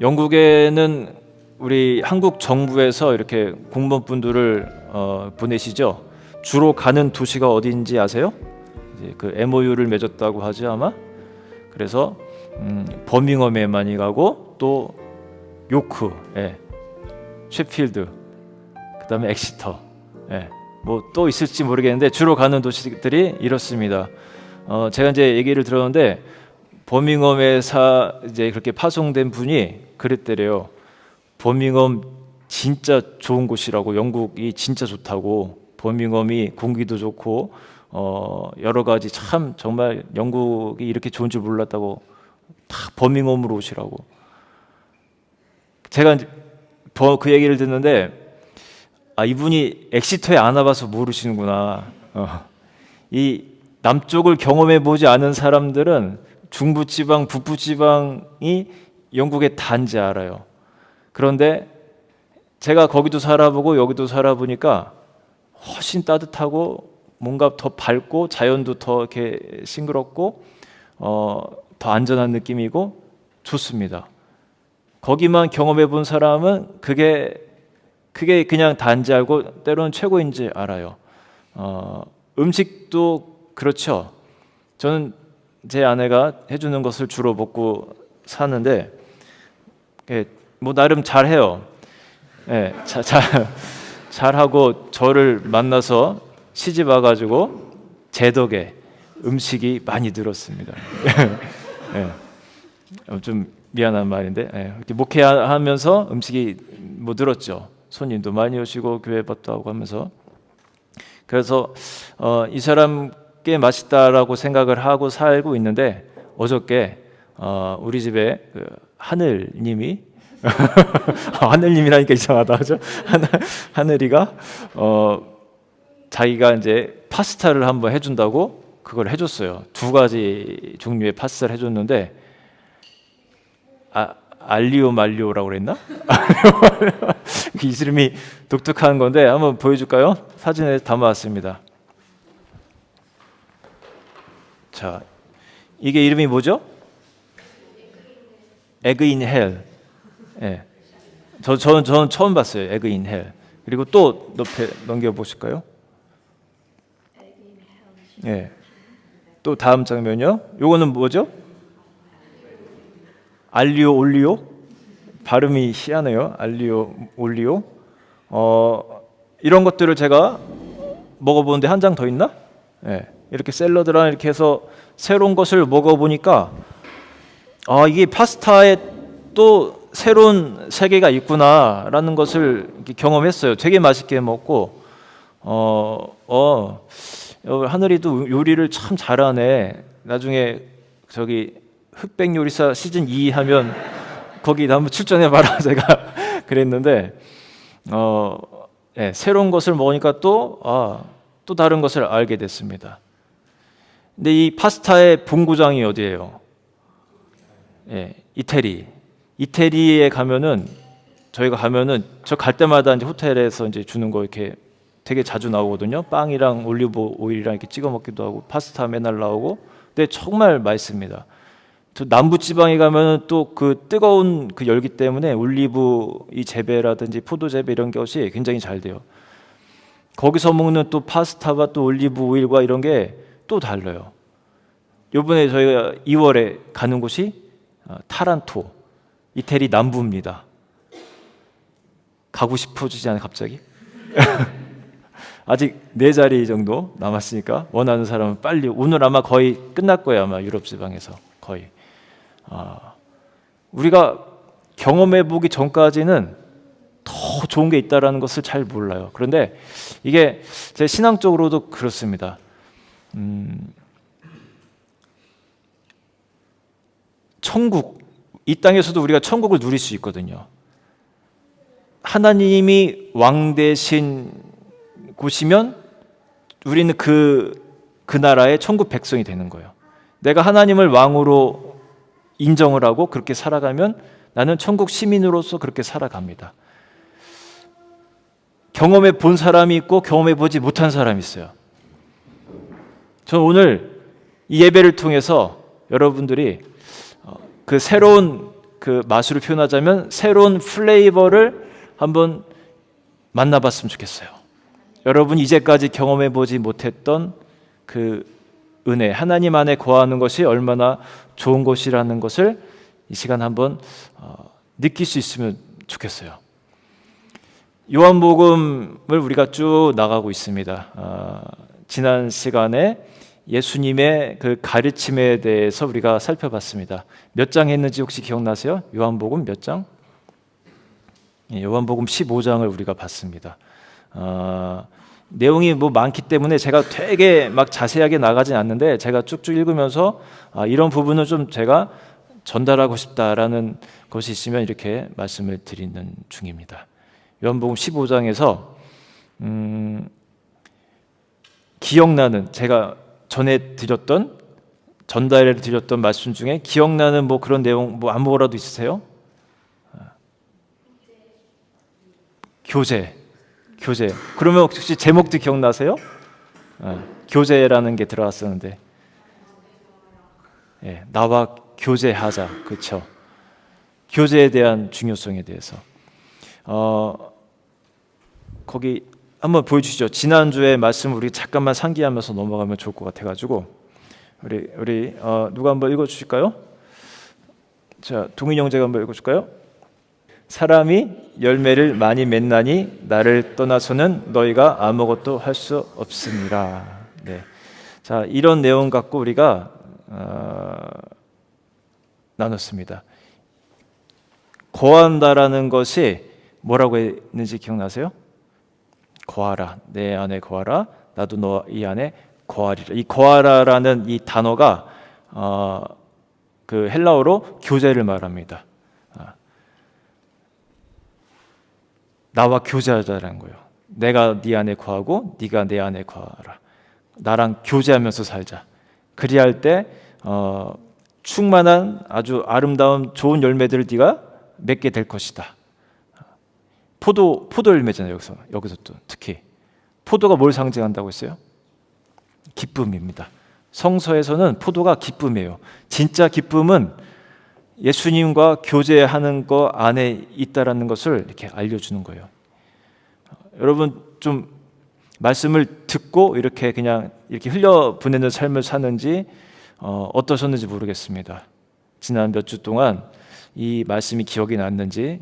영국에는 우리 한국 정부에서 이렇게 공무원분들을 보내시죠. 주로 가는 도시가 어디인지 아세요? 이제 그 MOU를 맺었다고 하죠 아마. 그래서 버밍엄에 많이 가고 또 요크, 셰필드, 그다음에 엑시터, 뭐 또 있을지 모르겠는데 주로 가는 도시들이 이렇습니다. 제가 이제 얘기를 들었는데 버밍엄에 이제 그렇게 파송된 분이 그랬대요. 버밍엄 진짜 좋은 곳이라고, 영국이 진짜 좋다고, 버밍엄이 공기도 좋고 여러 가지 참 정말 영국이 이렇게 좋은 줄 몰랐다고 다 버밍엄으로 오시라고. 제가 그 얘기를 듣는데 이분이 엑시터에 안 와봐서 모르시는구나. 이 남쪽을 경험해 보지 않은 사람들은 중부지방, 북부지방이 영국의 단지 알아요. 그런데 제가 거기도 살아보고 여기도 살아보니까 훨씬 따뜻하고 뭔가 더 밝고 자연도 더 이렇게 싱그럽고 더 안전한 느낌이고 좋습니다. 거기만 경험해 본 사람은 그게 그냥 단지 알고 때로는 최고인지 알아요. 음식도 그렇죠. 저는 제 아내가 해주는 것을 주로 먹고 사는데 뭐 나름 잘해요. 잘하고 저를 만나서 시집 와가지고 제 덕에 음식이 많이 늘었습니다. 좀 미안한 말인데 이렇게 목회하면서 음식이 뭐 늘었죠. 손님도 많이 오시고 교회 밥도 하고 하면서. 그래서 이 사람 꽤 맛있다라고 생각을 하고 살고 있는데 어저께 우리 집에 그 하늘님이 하늘님이라니까 이상하다 하죠. 하늘이가 자기가 이제 파스타를 한번 해준다고 그걸 해줬어요. 2가지 종류의 파스타를 해줬는데 알리오 말리오라고 그랬나? 그 이름이 독특한 건데 한번 보여줄까요? 사진에 담아왔습니다. 자, 이게 이름이 뭐죠? 에그 인 헬. 저는 처음 봤어요. 에그 인 헬. 그리고 또 넘겨 보실까요? 또 다음 장면요. 요거는 뭐죠? 알리오 올리오? 발음이 희한해요. 알리오 올리오. 이런 것들을 제가 먹어보는데 한 장 더 있나? 이렇게 샐러드랑 이렇게 해서 새로운 것을 먹어보니까 이게 파스타에 또 새로운 세계가 있구나라는 것을 이렇게 경험했어요. 되게 맛있게 먹고 하늘이도 요리를 참 잘하네. 나중에 저기 흑백 요리사 시즌 2 하면 거기 한번 출전해봐라 제가 그랬는데 새로운 것을 먹으니까 또 다른 것을 알게 됐습니다. 근데 이 파스타의 본고장이 어디예요? 이태리에 가면은 저희가 가면은 저 갈 때마다 이제 호텔에서 이제 주는 거 이렇게 되게 자주 나오거든요. 빵이랑 올리브 오일이랑 이렇게 찍어 먹기도 하고 파스타 맨날 나오고. 근데 정말 맛있습니다. 남부 지방에 가면은 또 그 뜨거운 그 열기 때문에 올리브 이 재배라든지 포도 재배 이런 것이 굉장히 잘 돼요. 거기서 먹는 또 파스타와 또 올리브 오일과 이런 게 또 달라요. 이번에 저희가 2월에 가는 곳이 타란토, 이태리 남부입니다. 가고 싶어지지 않아요, 갑자기? 아직 4자리 정도 남았으니까 원하는 사람은 빨리, 오늘 아마 거의 끝날 거예요. 아마 유럽 지방에서 거의. 우리가 경험해 보기 전까지는 더 좋은 게 있다라는 것을 잘 몰라요. 그런데 이게 제 신앙적으로도 그렇습니다. 천국, 이 땅에서도 우리가 천국을 누릴 수 있거든요. 하나님이 왕 되신 곳이면 우리는 그 나라의 천국 백성이 되는 거예요. 내가 하나님을 왕으로 인정을 하고 그렇게 살아가면 나는 천국 시민으로서 그렇게 살아갑니다. 경험해 본 사람이 있고 경험해 보지 못한 사람이 있어요. 저는 오늘 이 예배를 통해서 여러분들이 그 새로운 그 맛으로 표현하자면 새로운 플레이버를 한번 만나봤으면 좋겠어요. 여러분 이제까지 경험해 보지 못했던 그 은혜, 하나님 안에 거하는 것이 얼마나 좋은 것이라는 것을 이 시간 한번 느낄 수 있으면 좋겠어요. 요한복음을 우리가 쭉 나가고 있습니다. 지난 시간에 예수님의 그 가르침에 대해서 우리가 살펴봤습니다. 몇 장 했는지 혹시 기억나세요? 요한복음 몇 장? 요한복음 15장을 우리가 봤습니다. 내용이 뭐 많기 때문에 제가 되게 막 자세하게 나가진 않는데 제가 쭉쭉 읽으면서 이런 부분은 좀 제가 전달하고 싶다라는 것이 있으면 이렇게 말씀을 드리는 중입니다. 요한복음 15장에서 기억나는, 제가 전달해 드렸던 말씀 중에 기억나는 뭐 그런 내용 뭐 아무거라도 있으세요? 교제. 그러면 혹시 제목도 기억나세요? 교제라는 게 들어왔었는데, 나와 교제하자, 그렇죠? 교제에 대한 중요성에 대해서 거기 한번 보여주시죠. 지난주에 말씀 우리 잠깐만 상기하면서 넘어가면 좋을 것 같아가지고 우리 누가 한번 읽어주실까요? 자, 동인 형제가 한번 읽어줄까요? 사람이 열매를 많이 맺나니 나를 떠나서는 너희가 아무것도 할 수 없습니다. 네. 자, 이런 내용 갖고 우리가 나눴습니다. 거한다라는 것이 뭐라고 했는지 기억나세요? 거하라, 내 안에 거하라, 나도 너희 안에 거하리라. 이 거하라라는 이 단어가 그 헬라어로 교제를 말합니다. 나와 교제하자라는 거예요. 내가 네 안에 거하고 네가 내 안에 거하라. 나랑 교제하면서 살자. 그리할 때 충만한 아주 아름다운 좋은 열매들을 네가 맺게 될 것이다. 포도 열매잖아요. 여기서 또 특히 포도가 뭘 상징한다고 했어요? 기쁨입니다. 성서에서는 포도가 기쁨이에요. 진짜 기쁨은 예수님과 교제하는 것 안에 있다라는 것을 이렇게 알려주는 거예요. 여러분 좀 말씀을 듣고 이렇게 그냥 이렇게 흘려 보내는 삶을 사는지 어떠셨는지 모르겠습니다. 지난 몇 주 동안 이 말씀이 기억이 났는지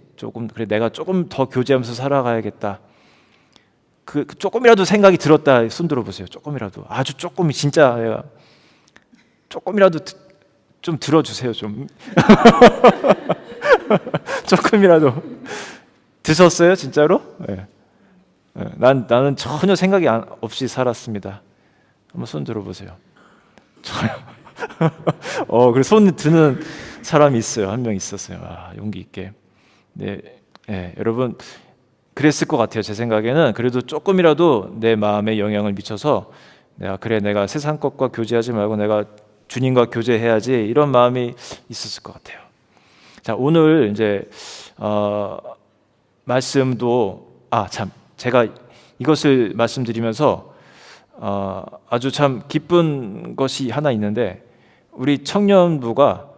그래 내가 조금 더 교제하면서 살아가야겠다. 그 조금이라도 생각이 들었다 손 들어보세요. 조금이라도, 아주 조금, 진짜 조금이라도 좀 들어주세요. 좀 조금이라도 드셨어요 진짜로? 네. 나는 전혀 생각이 없이 살았습니다. 한번 손 들어보세요. 그래서 손 드는 사람이 있어요. 한 명 있었어요. 용기 있게. 네, 여러분 그랬을 것 같아요. 제 생각에는 그래도 조금이라도 내 마음에 영향을 미쳐서 내가 세상 것과 교제하지 말고 내가 주님과 교제해야지, 이런 마음이 있었을 것 같아요. 자, 오늘 이제 말씀도 제가 이것을 말씀드리면서 아주 참 기쁜 것이 하나 있는데, 우리 청년부가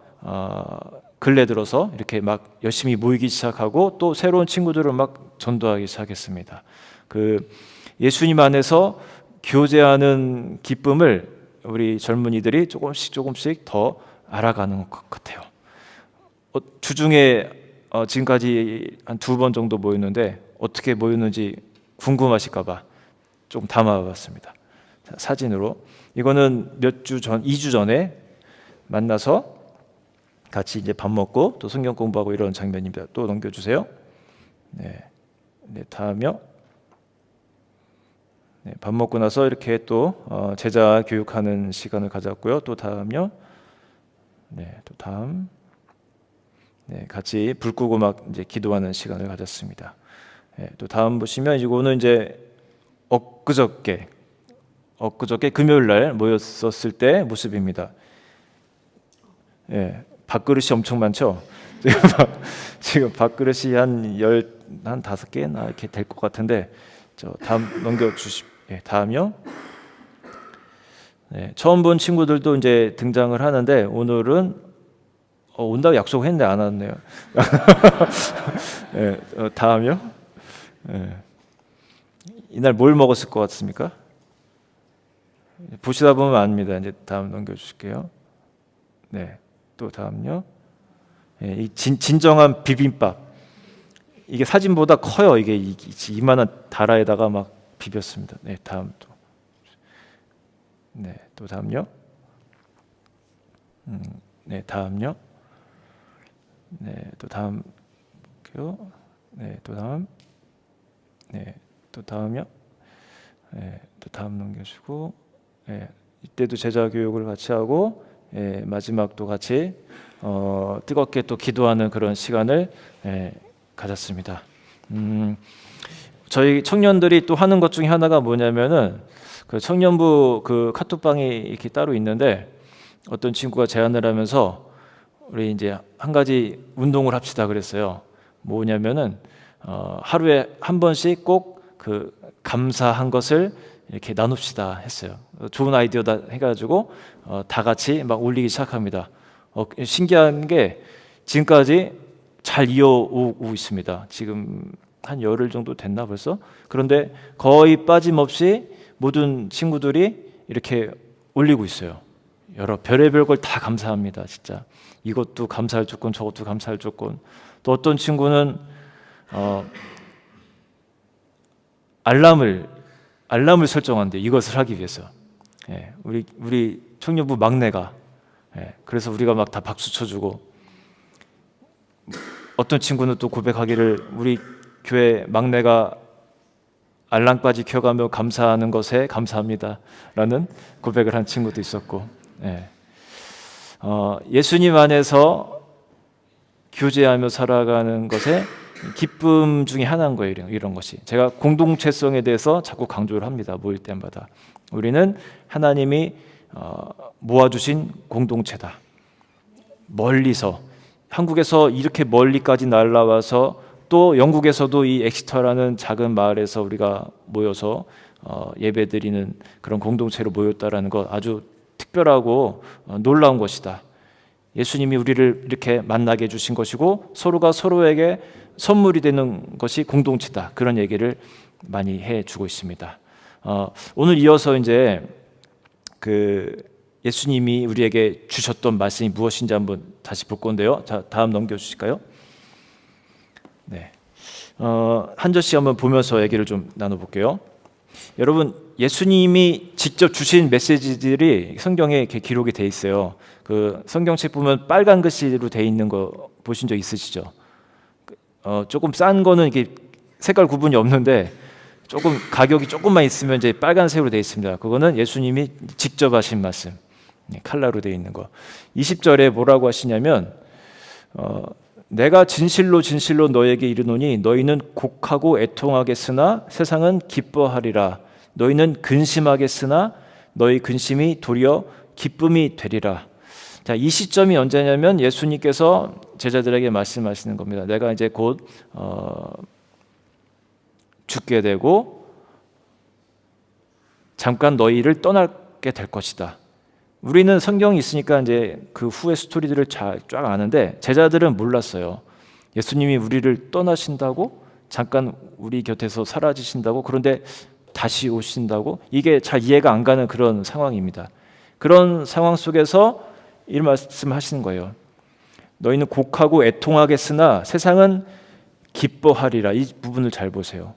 근래 들어서 이렇게 막 열심히 모이기 시작하고 또 새로운 친구들을 막 전도하기 시작했습니다. 그 예수님 안에서 교제하는 기쁨을 우리 젊은이들이 조금씩 더 알아가는 것 같아요. 주중에 지금까지 한 2번 정도 모였는데 어떻게 모였는지 궁금하실까봐 좀 담아봤습니다. 사진으로. 이거는 2주 전에 만나서 같이 이제 밥 먹고 또 성경 공부하고 이런 장면입니다. 또 넘겨주세요. 네, 다음요. 네, 밥 먹고 나서 이렇게 또 제자 교육하는 시간을 가졌고요. 또 다음요. 네, 또 다음. 네, 같이 불 끄고 막 이제 기도하는 시간을 가졌습니다. 네, 또 다음 보시면 이거는 이제 엊그저께 금요일 날 모였었을 때 모습입니다. 예, 밥그릇이 엄청 많죠. 지금 밥그릇이 한 5개나 이렇게 될 것 같은데, 다음 넘겨주십시오. 다음요. 네, 처음 본 친구들도 이제 등장을 하는데, 오늘은 온다고 약속했는데 안 왔네요. 네, 다음이요. 네. 이날 뭘 먹었을 것 같습니까? 보시다 보면 압니다. 이제 다음 넘겨주실게요. 네, 또 다음요. 네, 이 진정한 비빔밥. 이게 사진보다 커요. 이게 이만한 다라에다가 막 비볐습니다. 네, 다음 또. 네, 또 다음요. 네, 다음요. 네, 또 다음 볼게요. 네, 또 다음. 네, 또 다음요. 네, 또 다음 넘겨주고. 네, 이때도 제자 교육을 같이 하고, 마지막도 같이 뜨겁게 또 기도하는 그런 시간을 가졌습니다. 저희 청년들이 또 하는 것 중에 하나가 뭐냐면은 그 청년부 그 카톡방이 이렇게 따로 있는데 어떤 친구가 제안을 하면서 우리 이제 한 가지 운동을 합시다 그랬어요. 뭐냐면은 하루에 한 번씩 꼭 그 감사한 것을 이렇게 나눕시다 했어요. 좋은 아이디어다 해가지고 다 같이 막 올리기 시작합니다. 신기한 게 지금까지 잘 이어오고 있습니다. 지금 한 열흘 정도 됐나 벌써? 그런데 거의 빠짐없이 모든 친구들이 이렇게 올리고 있어요. 여러 별의별 걸 다 감사합니다. 진짜 이것도 감사할 조건, 저것도 감사할 조건. 또 어떤 친구는 알람을 설정한대. 이것을 하기 위해서. 우리 청년부 막내가 그래서 우리가 막 다 박수 쳐주고, 어떤 친구는 또 고백하기를 우리 교회 막내가 알람까지 켜가며 감사하는 것에 감사합니다라는 고백을 한 친구도 있었고, 예수님 안에서 교제하며 살아가는 것에 기쁨 중에 하나인 거예요. 이런 것이 제가 공동체성에 대해서 자꾸 강조를 합니다. 모일 때마다 우리는 하나님이 모아주신 공동체다. 멀리서 한국에서 이렇게 멀리까지 날아와서 또 영국에서도 이 엑시터라는 작은 마을에서 우리가 모여서 예배드리는 그런 공동체로 모였다라는 것 아주 특별하고 놀라운 것이다. 예수님이 우리를 이렇게 만나게 해주신 것이고 서로가 서로에게 선물이 되는 것이 공동체다. 그런 얘기를 많이 해주고 있습니다. 오늘 이어서 이제 그 예수님이 우리에게 주셨던 말씀이 무엇인지 한번 다시 볼 건데요. 자, 다음 넘겨주실까요? 네, 한 절씩 한번 보면서 얘기를 좀 나눠볼게요. 여러분, 예수님이 직접 주신 메시지들이 성경에 이렇게 기록이 돼 있어요. 그 성경책 보면 빨간 글씨로 돼 있는 거 보신 적 있으시죠? 조금 싼 거는 이게 색깔 구분이 없는데 조금 가격이 조금만 있으면 이제 빨간색으로 돼 있습니다. 그거는 예수님이 직접 하신 말씀, 칼라로 돼 있는 거. 20절에 뭐라고 하시냐면 내가 진실로 진실로 너에게 이르노니 너희는 곡하고 애통하겠으나 세상은 기뻐하리라. 너희는 근심하겠으나 너희 근심이 도리어 기쁨이 되리라. 자, 이 시점이 언제냐면 예수님께서 제자들에게 말씀하시는 겁니다. 내가 이제 곧 죽게 되고 잠깐 너희를 떠나게 될 것이다. 우리는 성경이 있으니까 이제 그 후의 스토리들을 쫙 아는데 제자들은 몰랐어요. 예수님이 우리를 떠나신다고, 잠깐 우리 곁에서 사라지신다고, 그런데 다시 오신다고, 이게 잘 이해가 안 가는 그런 상황입니다. 그런 상황 속에서 이 말씀하시는 거예요. 너희는 곡하고 애통하겠으나 세상은 기뻐하리라. 이 부분을 잘 보세요.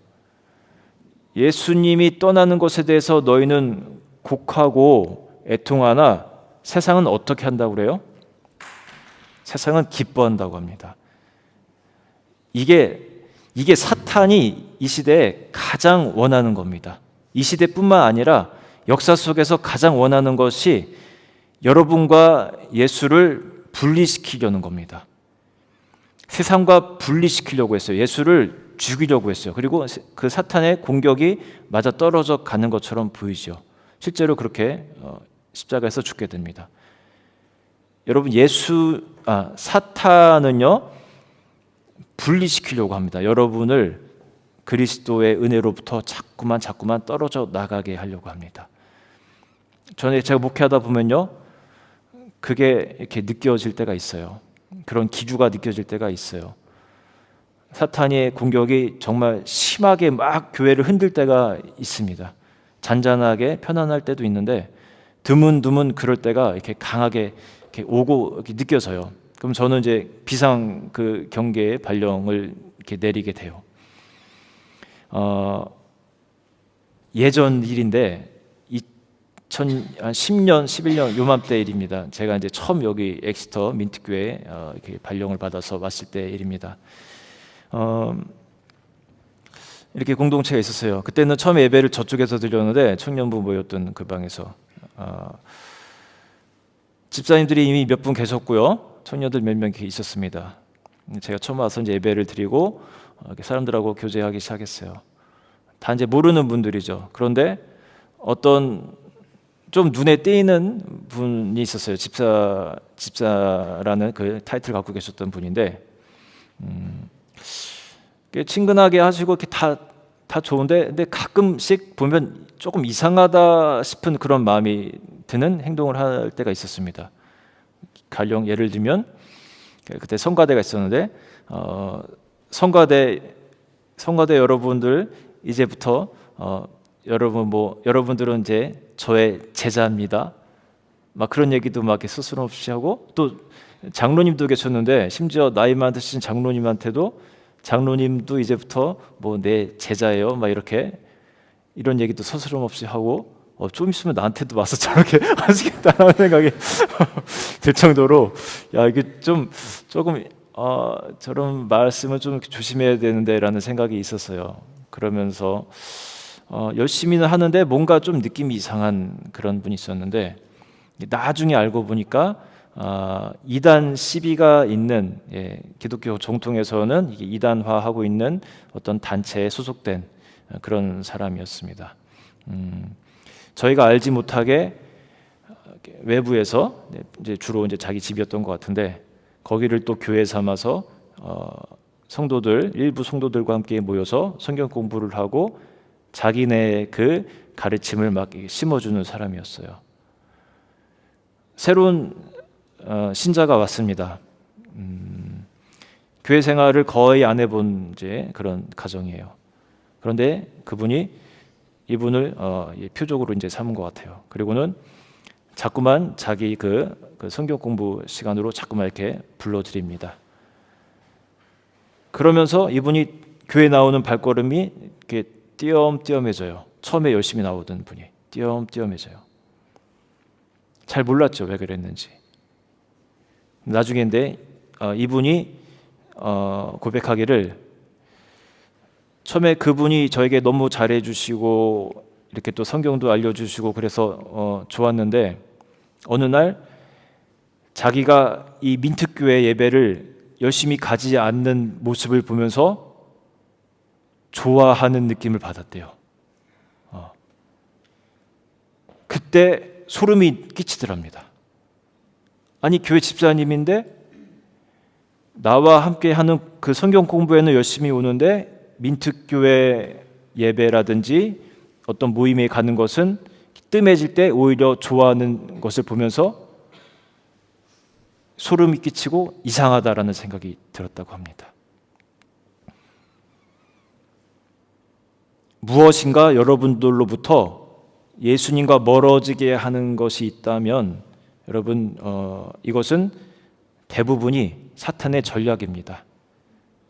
예수님이 떠나는 것에 대해서 너희는 곡하고 애통하나 세상은 어떻게 한다고 그래요? 세상은 기뻐한다고 합니다. 이게 사탄이 이 시대에 가장 원하는 겁니다. 이 시대뿐만 아니라 역사 속에서 가장 원하는 것이 여러분과 예수를 분리시키려는 겁니다. 세상과 분리시키려고 했어요. 예수를 죽이려고 했어요. 그리고 그 사탄의 공격이 맞아 떨어져 가는 것처럼 보이죠. 실제로 그렇게 십자가에서 죽게 됩니다. 여러분, 사탄은요 분리시키려고 합니다. 여러분을 그리스도의 은혜로부터 자꾸만 떨어져 나가게 하려고 합니다. 제가 목회하다 보면요 그게 이렇게 느껴질 때가 있어요. 그런 기주가 느껴질 때가 있어요. 사탄의 공격이 정말 심하게 막 교회를 흔들 때가 있습니다. 잔잔하게 편안할 때도 있는데 드문드문 그럴 때가 이렇게 강하게 이렇게 오고 이렇게 느껴져요. 그럼 저는 이제 비상 그 경계의 발령을 이렇게 내리게 돼요. 예전 일인데 2010년, 11년 요맘때 일입니다. 제가 이제 처음 여기 엑스터 민트교회에 이렇게 발령을 받아서 왔을 때 일입니다. 이렇게 공동체가 있었어요. 그때는 처음 예배를 저쪽에서 드렸는데 청년부 모였던 그 방에서 집사님들이 이미 몇 분 계셨고요. 청년들 몇 명 있었습니다. 제가 처음 와서 이제 예배를 드리고 사람들하고 교제하기 시작했어요. 다 이제 모르는 분들이죠. 그런데 어떤 좀 눈에 띄는 분이 있었어요. 집사라는 그 타이틀 갖고 계셨던 분인데 친근하게 하시고 이렇게 다 좋은데 근데 가끔씩 보면 조금 이상하다 싶은 그런 마음이 드는 행동을 할 때가 있었습니다. 가령 예를 들면 그때 성가대가 있었는데 성가대 여러분들 이제부터 여러분들은 이제 저의 제자입니다. 막 그런 얘기도 막 스스럼 없이 하고 또 장로님도 계셨는데 심지어 나이 많으신 장로님도 이제부터 뭐 내 제자예요. 막 이런 얘기도 서스럼 없이 하고 좀 있으면 나한테도 와서 저렇게 하시겠다라는 생각이 들 정도로 야 이게 조금 저런 말씀을 좀 조심해야 되는데라는 생각이 있었어요. 그러면서 열심히는 하는데 뭔가 좀 느낌이 이상한 그런 분이 있었는데 나중에 알고 보니까 이단 시비가 있는 기독교 정통에서는 이게 이단화하고 있는 어떤 단체에 소속된 그런 사람이었습니다. 저희가 알지 못하게 외부에서 이제 주로 이제 자기 집이었던 것 같은데 거기를 또 교회 삼아서 일부 성도들과 함께 모여서 성경 공부를 하고 자기네 그 가르침을 막 심어주는 사람이었어요. 새로운 신자가 왔습니다. 교회 생활을 거의 안 해본 이제 그런 가정이에요. 그런데 이분을 표적으로 이제 삼은 것 같아요. 그리고는 자꾸만 자기 그 성경 공부 시간으로 자꾸만 이렇게 불러드립니다. 그러면서 이분이 교회 나오는 발걸음이 이렇게 띄엄띄엄해져요. 처음에 열심히 나오던 분이 띄엄띄엄해져요. 잘 몰랐죠, 왜 그랬는지. 나중에인데 이분이 고백하기를 처음에 그분이 저에게 너무 잘해주시고 이렇게 또 성경도 알려주시고 그래서 좋았는데 어느 날 자기가 이 민트교회 예배를 열심히 가지 않는 모습을 보면서 좋아하는 느낌을 받았대요. 그때 소름이 끼치더랍니다. 아니 교회 집사님인데 나와 함께 하는 그 성경 공부에는 열심히 오는데 민트교회 예배라든지 어떤 모임에 가는 것은 뜸해질 때 오히려 좋아하는 것을 보면서 소름이 끼치고 이상하다라는 생각이 들었다고 합니다. 무엇인가 여러분들로부터 예수님과 멀어지게 하는 것이 있다면 여러분 이것은 대부분이 사탄의 전략입니다.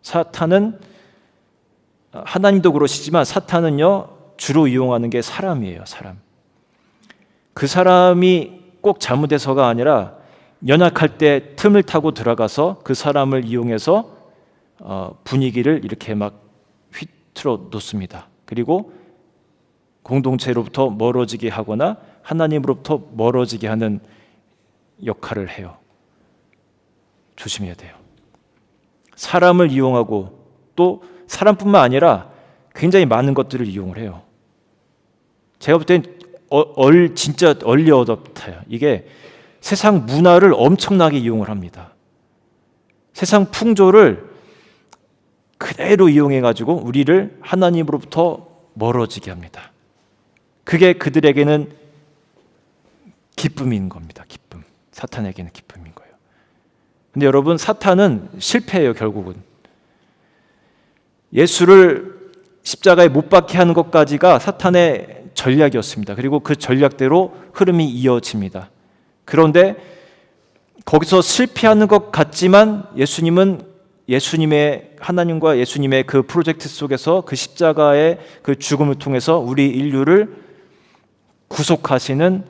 사탄은 하나님도 그러시지만 사탄은요 주로 이용하는 게 사람이에요. 사람. 그 사람이 꼭 잘못해서가 아니라 연약할 때 틈을 타고 들어가서 그 사람을 이용해서 분위기를 이렇게 막 휘틀어 놓습니다. 그리고 공동체로부터 멀어지게 하거나 하나님으로부터 멀어지게 하는 역할을 해요. 조심해야 돼요. 사람을 이용하고 또 사람뿐만 아니라 굉장히 많은 것들을 이용을 해요. 제가 볼 땐 진짜 얼리 어댑터예요. 이게 세상 문화를 엄청나게 이용을 합니다. 세상 풍조를 그대로 이용해가지고 우리를 하나님으로부터 멀어지게 합니다. 그게 근데 여러분, 사탄은 실패해요. 결국은 예수를 십자가에 못 박게 하는 것까지가 사탄의 전략이었습니다. 그리고 그 전략대로 흐름이 이어집니다. 그런데 거기서 실패하는 것 같지만 예수님의 하나님과 예수님의 그 프로젝트 속에서 그 십자가의 그 죽음을 통해서 우리 인류를 구속하시는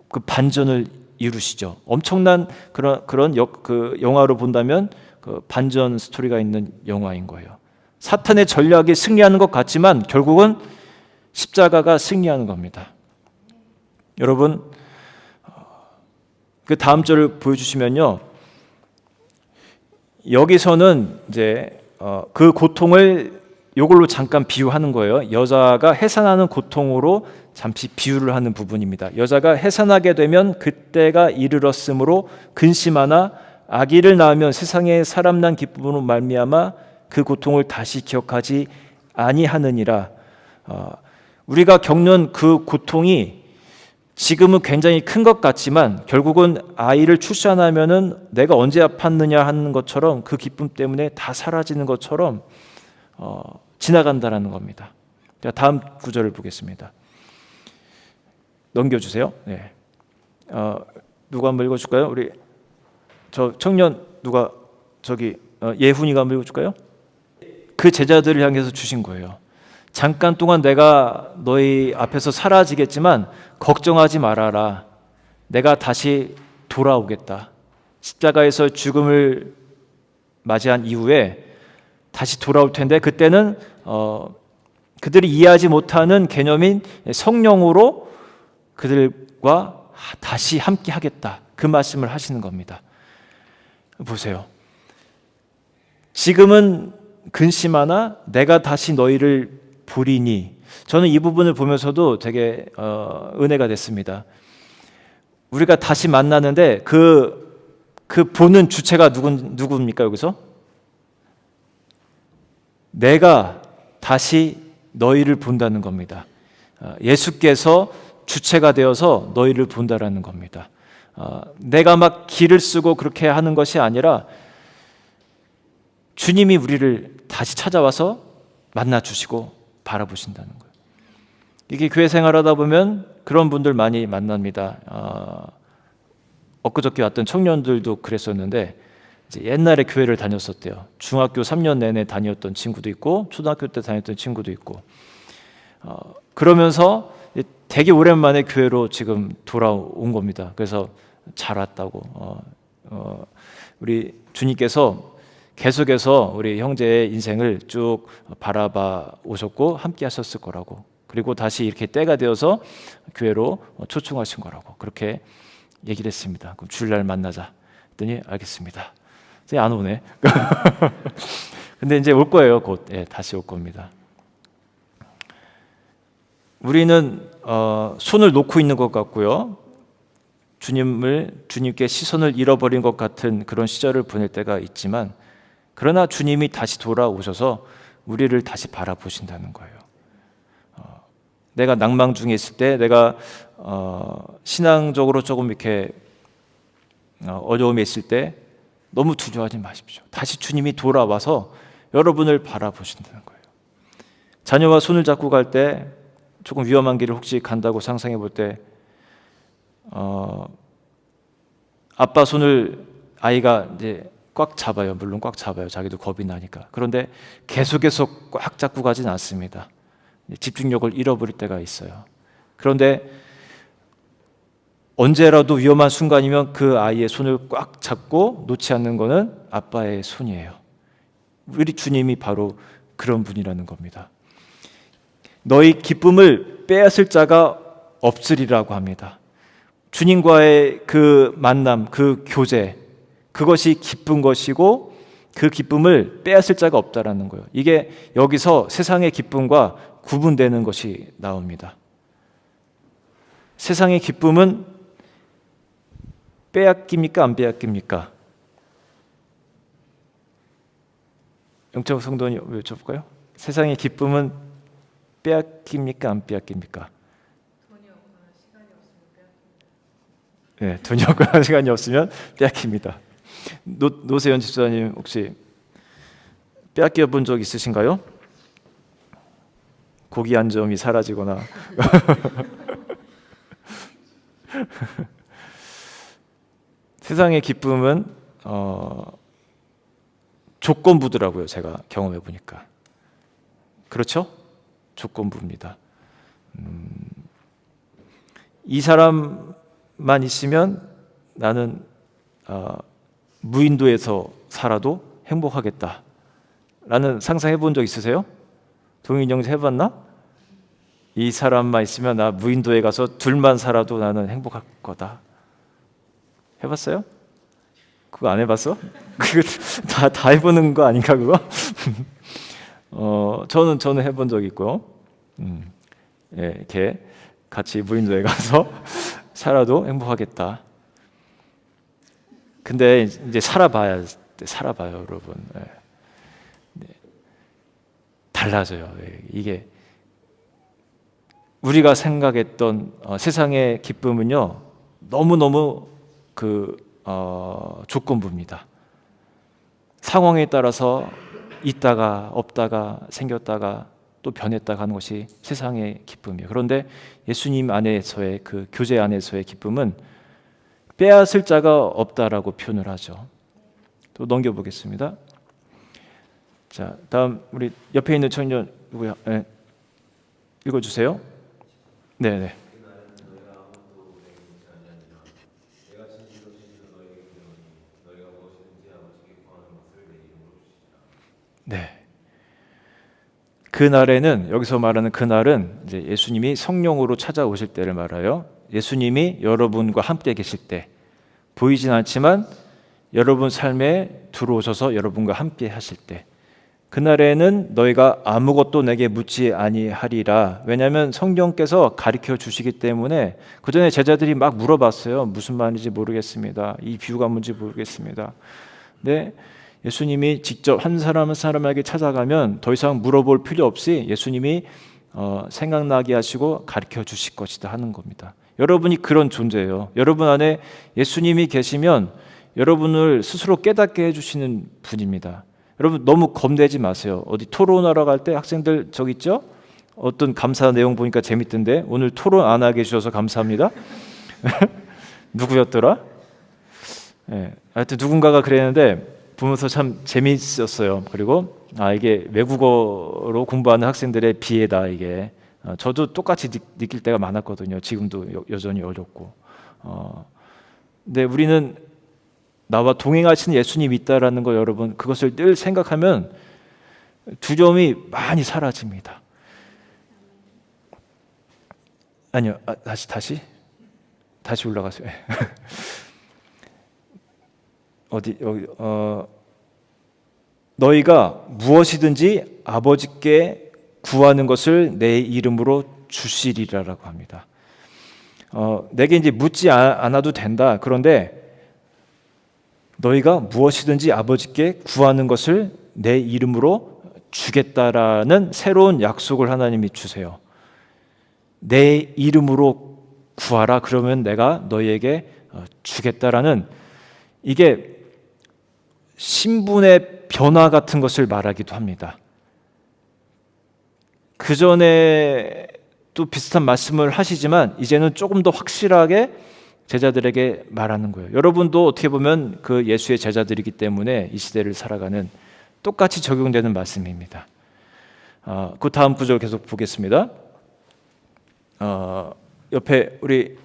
그 반전을 이루시죠. 엄청난 그 영화로 본다면 그 반전 스토리가 있는 영화인 거예요. 사탄의 전략이 승리하는 것 같지만 결국은 십자가가 승리하는 겁니다. 여러분, 그 다음 절을 보여주시면요, 여기서는 이제 그 고통을 이걸로 잠깐 비유하는 거예요. 여자가 해산하는 고통으로 잠시 비유를 하는 부분입니다. 여자가 해산하게 되면 그때가 이르렀으므로 근심하나 아기를 낳으면 세상에 사람 난 기쁨으로 말미암아 그 고통을 다시 기억하지 아니하느니라. 우리가 겪는 그 고통이 지금은 굉장히 큰 것 같지만 결국은 아이를 출산하면은 내가 언제 아팠느냐 하는 것처럼 그 기쁨 때문에 다 사라지는 것처럼 지나간다라는 겁니다. 자, 다음 구절을 보겠습니다. 넘겨주세요. 네. 누가 한번 읽어줄까요? 우리 저 청년 누가 예훈이가 한번 읽어줄까요? 그 제자들을 향해서 주신 거예요. 잠깐 동안 내가 너희 앞에서 사라지겠지만 걱정하지 말아라. 내가 다시 돌아오겠다. 십자가에서 죽음을 맞이한 이후에 다시 돌아올 텐데 그때는 그들이 이해하지 못하는 개념인 성령으로 그들과 다시 함께 하겠다. 그 말씀을 하시는 겁니다. 보세요. 지금은 근심하나 내가 다시 너희를 보리니. 저는 이 부분을 보면서도 되게 은혜가 됐습니다. 우리가 다시 만나는데 그 보는 주체가 누굽니까 여기서? 내가 다시 너희를 본다는 겁니다. 예수께서 주체가 되어서 너희를 본다라는 겁니다. 내가 막 기를 쓰고 그렇게 하는 것이 아니라 주님이 우리를 다시 찾아와서 만나주시고 바라보신다는 거예요. 이게 교회 생활하다 보면 그런 분들 많이 만납니다. 엊그저께 왔던 청년들도 그랬었는데 이제 옛날에 교회를 다녔었대요. 중학교 3년 내내 다녔던 친구도 있고 초등학교 때 다녔던 친구도 있고 그러면서 되게 오랜만에 교회로 지금 돌아온 겁니다. 그래서 잘 왔다고. 우리 주님께서 계속해서 우리 형제의 인생을 쭉 바라봐 오셨고 함께 하셨을 거라고, 그리고 다시 이렇게 때가 되어서 교회로 초청하신 거라고 그렇게 얘기를 했습니다. 그럼 주일날 만나자 했더니 알겠습니다. 이제 안 오네. 근데 이제 올 거예요. 곧 다시 올 겁니다. 우리는 손을 놓고 있는 것 같고요. 주님께 시선을 잃어버린 것 같은 그런 시절을 보낼 때가 있지만, 그러나 주님이 다시 돌아오셔서 우리를 다시 바라보신다는 거예요. 내가 낭망 중에 있을 때, 내가 신앙적으로 조금 이렇게 어려움에 있을 때 너무 두려워하지 마십시오. 다시 주님이 돌아와서 여러분을 바라보신다는 거예요. 자녀와 손을 잡고 갈 때 조금 위험한 길을 혹시 간다고 상상해 볼 때 아빠 손을 아이가 이제 꽉 잡아요. 물론 꽉 잡아요. 자기도 겁이 나니까. 그런데 계속해서 꽉 잡고 가진 않습니다. 집중력을 잃어버릴 때가 있어요. 그런데 언제라도 위험한 순간이면 그 아이의 손을 꽉 잡고 놓지 않는 것은 아빠의 손이에요. 우리 주님이 바로 그런 분이라는 겁니다. 너희 기쁨을 빼앗을 자가 없으리라고 합니다. 주님과의 그 만남, 그 교제, 그것이 기쁜 것이고 그 기쁨을 빼앗을 자가 없다라는 거예요. 이게 여기서 세상의 기쁨과 구분되는 것이 나옵니다. 세상의 기쁨은 빼앗깁니까? 안 빼앗깁니까? 영적 성도님 여쭤볼까요? 세상의 기쁨은 빼앗깁니까? 안 빼앗깁니까? 돈이 없거나 시간이 없으면 빼앗깁니다. 네, 돈이 없거나 시간이 없으면 빼앗깁니다. 노세현 집사님 혹시 빼앗겨 본 적 있으신가요? 고기 한 점이 사라지거나. 세상의 기쁨은 조건부더라고요. 제가 경험해 보니까. 그렇죠? 조건부입니다. 이 사람만 있으면 나는 무인도에서 살아도 행복하겠다 라는 상상해 본 적 있으세요? 동인 형제 해봤나? 이 사람만 있으면 나 무인도에 가서 둘만 살아도 나는 행복할 거다. 해봤어요? 그거 안 해봤어? 그거 다 해보는 거 아닌가 그거? 저는 해본 적 있고요. 예, 이렇게 같이 무인도에 가서 살아도 행복하겠다. 근데 이제 살아봐요, 여러분. 예. 네. 달라져요. 예. 이게 우리가 생각했던 세상의 기쁨은요, 너무 조건부입니다. 상황에 따라서 있다가 없다가 생겼다가 또 변했다가 하는 것이 세상의 기쁨이에요. 그런데 예수님 안에서의 그 교제 안에서의 기쁨은 빼앗을 자가 없다라고 표현을 하죠. 또 넘겨보겠습니다. 자, 다음 우리 옆에 있는 청년 누구야? 네. 읽어주세요. 네네. 네. 그날에는, 여기서 말하는 그날은 이제 예수님이 성령으로 찾아오실 때를 말해요. 예수님이 여러분과 함께 계실 때, 보이진 않지만 여러분 삶에 들어오셔서 여러분과 함께 하실 때, 그날에는 너희가 아무것도 내게 묻지 아니하리라. 왜냐하면 성령께서 가르쳐 주시기 때문에. 그 전에 제자들이 막 물어봤어요. 무슨 말인지 모르겠습니다. 이 비유가 뭔지 모르겠습니다. 네. 예수님이 직접 한 사람 한 사람에게 찾아가면 더 이상 물어볼 필요 없이 예수님이 생각나게 하시고 가르쳐 주실 것이다 하는 겁니다. 여러분이 그런 존재예요. 여러분 안에 예수님이 계시면 여러분을 스스로 깨닫게 해주시는 분입니다. 여러분 너무 겁내지 마세요. 어디 토론하러 갈 때 학생들 저기 있죠? 어떤 감사 내용 보니까 재밌던데 오늘 토론 안 하게 해주셔서 감사합니다. 누구였더라? 네, 하여튼 누군가가 그랬는데 보면서 참 재미있었어요. 그리고 이게 외국어로 공부하는 학생들의 비애다 이게. 저도 똑같이 느낄 때가 많았거든요. 지금도 여전히 어렵고. 근데 우리는 나와 동행하시는 예수님이 있다라는 거 여러분 그것을 늘 생각하면 두려움이 많이 사라집니다. 아니요, 다시 올라가세요. 어디 여기 너희가 무엇이든지 아버지께 구하는 것을 내 이름으로 주시리라라고 합니다. 내게 이제 묻지 않아도 된다. 그런데 너희가 무엇이든지 아버지께 구하는 것을 내 이름으로 주겠다라는 새로운 약속을 하나님이 주세요. 내 이름으로 구하라. 그러면 내가 너희에게 주겠다라는 이게 신분의 변화 같은 것을 말하기도 합니다. 그 전에 또 비슷한 말씀을 하시지만 이제는 조금 더 확실하게 제자들에게 말하는 거예요. 여러분도 어떻게 보면 그 예수의 제자들이기 때문에 이 시대를 살아가는 똑같이 적용되는 말씀입니다. 그 다음 구절 계속 보겠습니다. 옆에 우리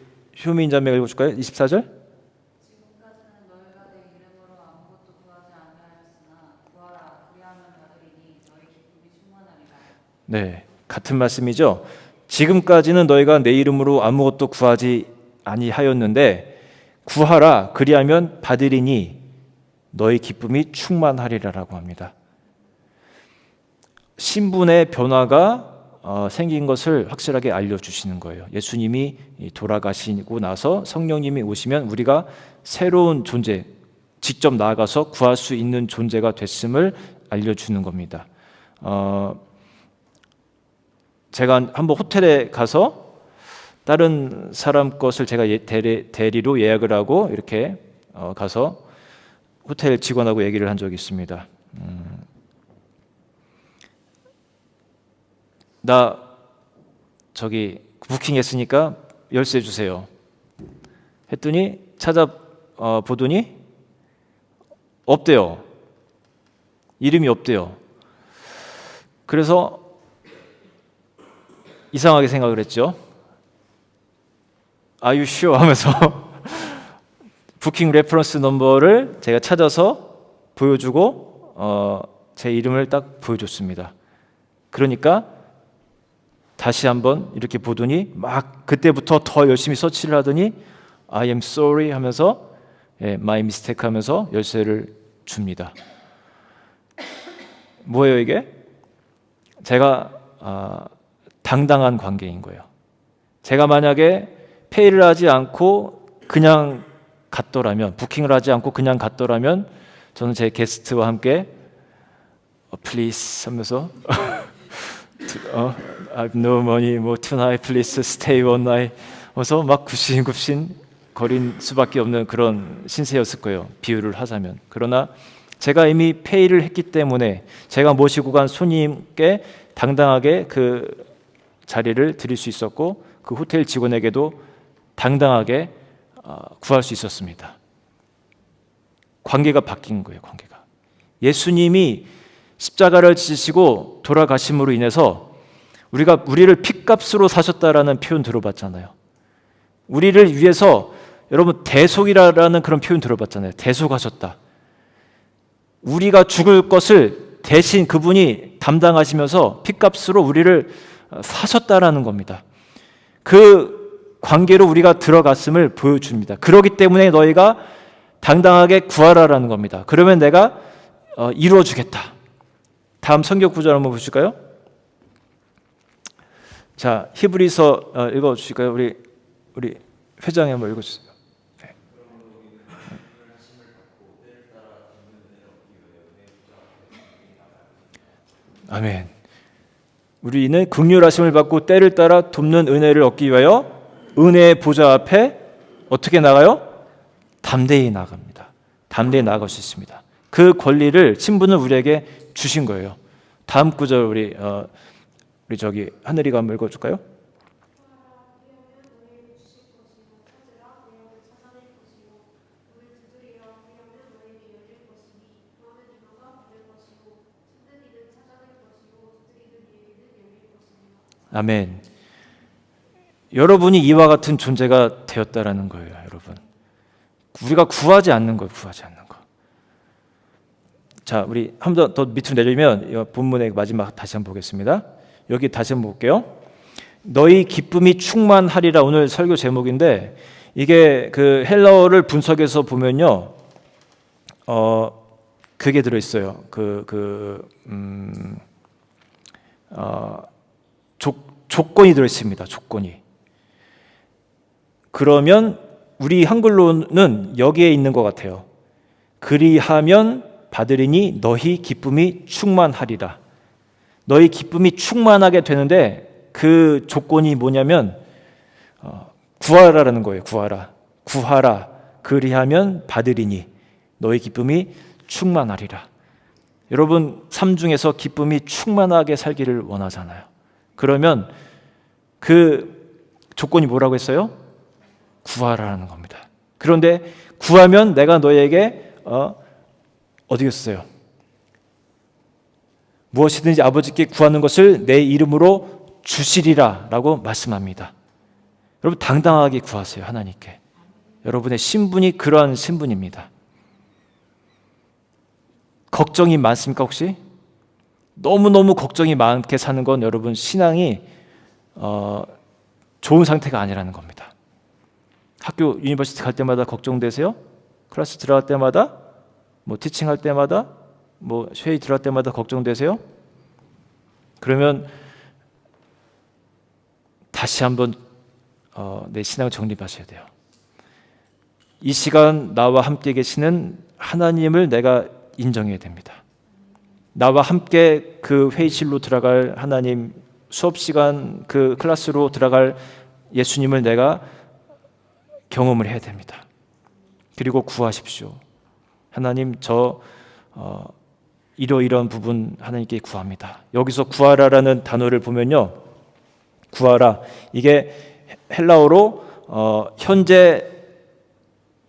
효민 자매가 읽어줄까요? 24절. 네, 같은 말씀이죠. 지금까지는 너희가 내 이름으로 아무것도 구하지 아니하였는데 구하라 그리하면 받으리니 너희 기쁨이 충만하리라라고 합니다. 신분의 변화가 생긴 것을 확실하게 알려주시는 거예요. 예수님이 돌아가시고 나서 성령님이 오시면 우리가 새로운 존재, 직접 나아가서 구할 수 있는 존재가 됐음을 알려주는 겁니다. 제가 한번 호텔에 가서 다른 사람 것을 제가 대리로 예약을 하고 이렇게 가서 호텔 직원하고 얘기를 한 적이 있습니다. 나 저기 부킹했으니까 열쇠 주세요. 했더니 보더니 없대요. 이름이 없대요. 그래서 이상하게 생각을 했죠. Are you sure? 하면서 부킹 레퍼런스 넘버를 제가 찾아서 보여주고 제 이름을 딱 보여줬습니다. 그러니까 다시 한번 이렇게 보더니 막 그때부터 더 열심히 서치를 하더니 I am sorry 하면서 my mistake 하면서 열쇠를 줍니다. 뭐예요 이게? 제가 당당한 관계인 거예요. 제가 만약에 페이를 하지 않고 그냥 갔더라면, 부킹을 하지 않고 그냥 갔더라면 저는 제 게스트와 함께 please 하면서 I've no money, 뭐 tonight please stay one night 하면서 막 굽신굽신 거린 수밖에 없는 그런 신세였을 거예요. 비유를 하자면. 그러나 제가 이미 페이를 했기 때문에 제가 모시고 간 손님께 당당하게 그 자리를 드릴 수 있었고 그 호텔 직원에게도 당당하게 구할 수 있었습니다. 관계가 바뀐 거예요. 관계가. 예수님이 십자가를 지시고 돌아가심으로 인해서 우리를 핏값으로 사셨다라는 표현 들어봤잖아요. 우리를 위해서 여러분 대속이라는 그런 표현 들어봤잖아요. 대속하셨다. 우리가 죽을 것을 대신 그분이 담당하시면서 핏값으로 우리를 사셨다라는 겁니다. 그 관계로 우리가 들어갔음을 보여줍니다. 그렇기 때문에 너희가 당당하게 구하라라는 겁니다. 그러면 내가 이루어주겠다. 다음 성경 구절 한번 보실까요? 자, 히브리서 읽어주실까요? 우리 회장이 한번 읽어주세요. 네. 아멘. 우리는 긍휼하심을 받고 때를 따라 돕는 은혜를 얻기 위하여 은혜의 보좌 앞에 어떻게 나가요? 담대히 나갑니다. 담대히 나갈 수 있습니다. 그 권리를 신분을 우리에게 주신 거예요. 다음 구절 우리 저기 하늘이가 한번 읽어줄까요? 아멘. 여러분이 이와 같은 존재가 되었다라는 거예요, 여러분. 우리가 구하지 않는 거예요, 구하지 않는 거. 자, 우리 한 번 더 밑으로 내리면 본문의 마지막 다시 한번 보겠습니다. 여기 다시 한번 볼게요. 너희 기쁨이 충만하리라 오늘 설교 제목인데 이게 그 헬라어를 분석해서 보면요, 그게 들어 있어요. 조건이 들어 있습니다. 조건이. 그러면 우리 한글로는 여기에 있는 것 같아요. 그리하면 받으리니 너희 기쁨이 충만하리라. 너희 기쁨이 충만하게 되는데 그 조건이 뭐냐면 구하라라는 거예요. 구하라. 그리하면 받으리니 너희 기쁨이 충만하리라. 여러분 삶 중에서 기쁨이 충만하게 살기를 원하잖아요. 그러면 그 조건이 뭐라고 했어요? 구하라는 겁니다. 그런데 구하면 내가 너에게 어디 있어요? 무엇이든지 아버지께 구하는 것을 내 이름으로 주시리라 라고 말씀합니다. 여러분 당당하게 구하세요. 하나님께. 여러분의 신분이 그러한 신분입니다. 걱정이 많습니까 혹시? 너무너무 걱정이 많게 사는 건 여러분 신앙이 좋은 상태가 아니라는 겁니다. 학교 유니버시티 갈 때마다 걱정되세요? 클래스 들어갈 때마다 뭐 티칭할 때마다 뭐 회의 들어갈 때마다 걱정되세요? 그러면 다시 한번 내 신앙을 정립하셔야 돼요. 이 시간 나와 함께 계시는 하나님을 내가 인정해야 됩니다. 나와 함께 그 회의실로 들어갈 하나님, 수업 시간 그 클래스로 들어갈 예수님을 내가 경험을 해야 됩니다. 그리고 구하십시오. 하나님 저 이러이러한 부분 하나님께 구합니다. 여기서 구하라라는 단어를 보면요, 구하라 이게 헬라어로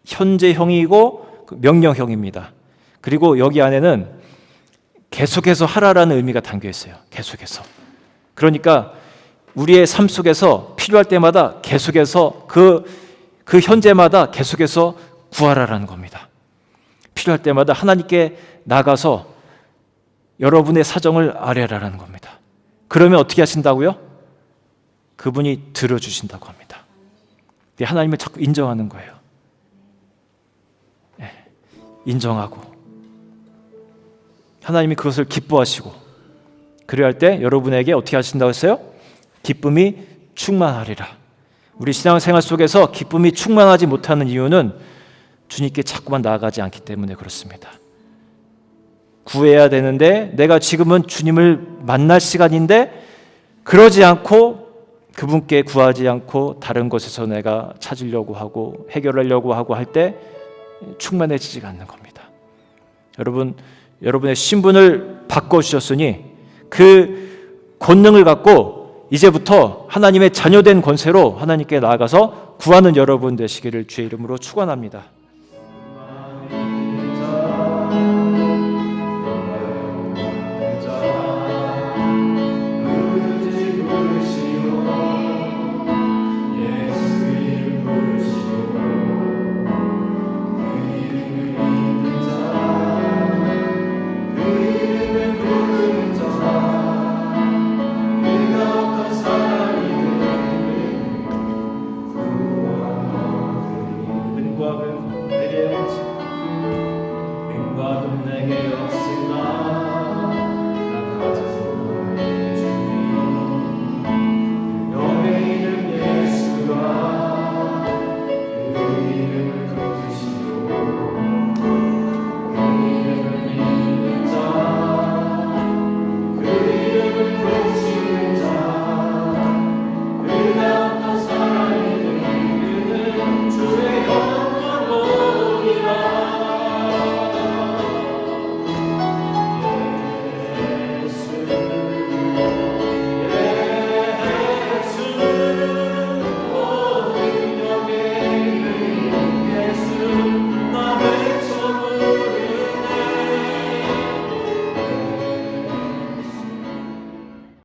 현재형이고 명령형입니다. 그리고 여기 안에는 계속해서 하라라는 의미가 담겨 있어요. 계속해서. 그러니까 우리의 삶 속에서 필요할 때마다 계속해서 그 현재마다 계속해서 구하라라는 겁니다. 필요할 때마다 하나님께 나가서 여러분의 사정을 아뢰라라는 겁니다. 그러면 어떻게 하신다고요? 그분이 들어주신다고 합니다. 하나님을 자꾸 인정하는 거예요. 인정하고 하나님이 그것을 기뻐하시고, 그래야 할 때 여러분에게 어떻게 하신다고 했어요? 기쁨이 충만하리라. 우리 신앙생활 속에서 기쁨이 충만하지 못하는 이유는 주님께 자꾸만 나아가지 않기 때문에 그렇습니다. 구해야 되는데 내가 지금은 주님을 만날 시간인데 그러지 않고 그분께 구하지 않고 다른 곳에서 내가 찾으려고 하고 해결하려고 하고 할 때 충만해지지가 않는 겁니다. 여러분의 신분을 바꿔주셨으니 그 권능을 갖고 이제부터 하나님의 자녀된 권세로 하나님께 나아가서 구하는 여러분 되시기를 주의 이름으로 축원합니다.